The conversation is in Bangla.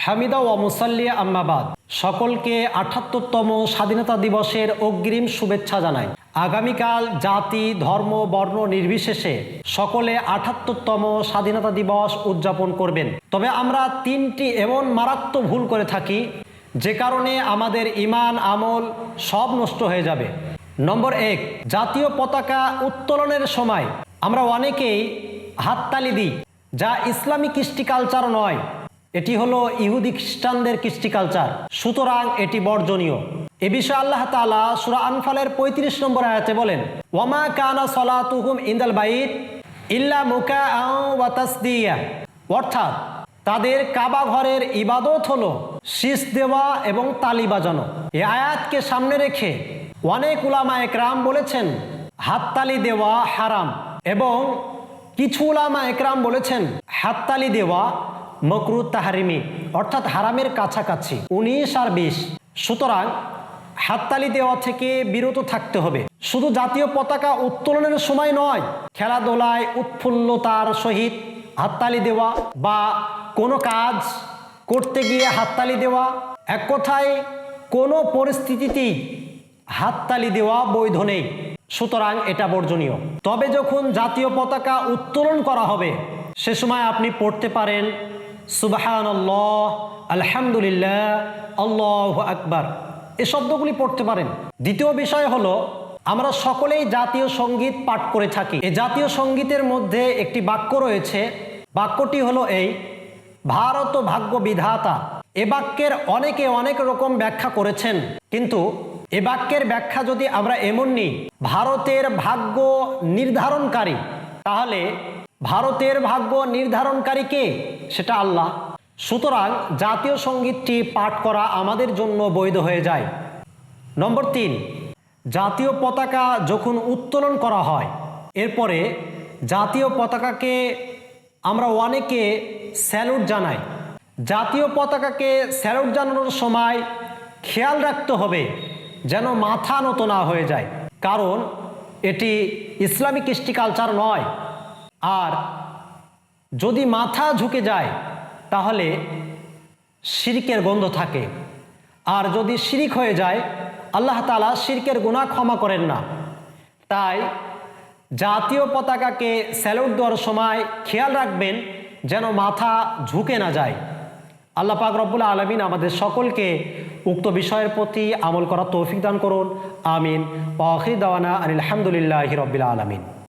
হামিদা ওয়া মুসাল্লিয়া আম্মাবাদ। সকলকে ৭৮তম স্বাধীনতা দিবসের অগ্রিম শুভেচ্ছা জানাই। আগামীকাল জাতি ধর্ম বর্ণ নির্বিশেষে সকলে ৭৮তম স্বাধীনতা দিবস উদযাপন করবেন। তবে আমরা তিনটি এমন মারাত্মক ভুল করে থাকি যে কারণে আমাদের ঈমান আমল সব নষ্ট হয়ে যাবে। নম্বর ১, জাতীয় পতাকা উত্তোলনের সময় আমরা অনেকেই হাততালি দিই, যা ইসলামিক কৃষ্টি কালচার নয়, এটি হলো ইহুদি খ্রিস্টানদের কৃষ্টি কালচার। সুতরাং এটি বর্জনীয়। এ বিষয়ে আল্লাহ তাআলা সূরা আনফালের ৩৫ নম্বর আয়াতে বলেন, ওয়ামা কানা সলাতুহুম ইনদাল বাইত ইল্লা মুকাআন ওয়া তাসদিয়া, অর্থাৎ তাদের কাবা ঘরের ইবাদত হলো শীষ দেওয়া এবং তালি বাজানো। এই আয়াতকে সামনে রেখে অনেক উলামা একরাম বলেছেন হাততালি দেওয়া হারাম, এবং কিছু উলামা একরাম বলেছেন হাততালি দেওয়া মাকরুহ তাহরিমি, অর্থাৎ হারামের কাছাকাছি ১৯ আর ২০। সুতরাং হাততালি দেওয়া থেকে বিরত থাকতে হবে। শুধু জাতীয় পতাকা উত্তোলনের সময় নয়, খেলাধুলায় উৎফুল্লতার সহিত হাততালি দেওয়া বা কোনো কাজ করতে গিয়ে হাততালি দেওয়া, এক কথায় কোনো পরিস্থিতিতেই হাততালি দেওয়া বৈধ নেই। সুতরাং এটা বর্জনীয়। তবে যখন জাতীয় পতাকা উত্তোলন করা হবে সে সময় আপনি পড়তে পারেন সুবহানাল্লাহ, আলহামদুলিল্লাহ, আল্লাহু আকবার, এই শব্দগুলি পড়তে পারেন। দ্বিতীয় বিষয় হলো আমরা সকলেই জাতীয় সঙ্গীত পাঠ করে থাকি। এই জাতীয় সঙ্গীতের মধ্যে একটি বাক্য রয়েছে, বাক্যটি হলো এই, ভারত ভাগ্য বিধাতা। এ বাক্যের অনেকে অনেক রকম ব্যাখ্যা করেছেন, কিন্তু এ বাক্যের ব্যাখ্যা যদি আমরা এমন নিই, ভারতের ভাগ্য নির্ধারণকারী, তাহলে ভারতের ভাগ্য নির্ধারণকারী কে? সেটা আল্লাহ। সুতরাং জাতীয় সঙ্গীতটি পাঠ করা আমাদের জন্য বৈধ হয়ে যায়। নম্বর ৩, জাতীয় পতাকা যখন উত্তোলন করা হয় এরপরে জাতীয় পতাকাকে আমরা অনেকে স্যালুট জানাই। জাতীয় পতাকাকে স্যালুট জানানোর সময় খেয়াল রাখতে হবে যেন মাথা নত না হয়ে যায়, কারণ এটি ইসলামিক কৃষ্টি কালচার নয়। আর যদি মাথা ঝুঁকে যায় তাহলে শিরকের গন্ধ থাকে, আর যদি শিরক হয়ে যায় আল্লাহ তাআলা শিরকের গুনাহ ক্ষমা করেন না। তাই জাতীয় পতাকাকে স্যালুট দেওয়ার সময় খেয়াল রাখবেন যেন মাথা ঝুঁকে না যায়। আল্লাহ পাক রব্বুল আলামিন আমাদের সকলকে উক্ত বিষয়ের প্রতি আমল করার তৌফিক দান করুন। আমিন। ওয়া আখিরু দাওয়ানা আনিল হামদুলিল্লাহি রাব্বিল আলামিন।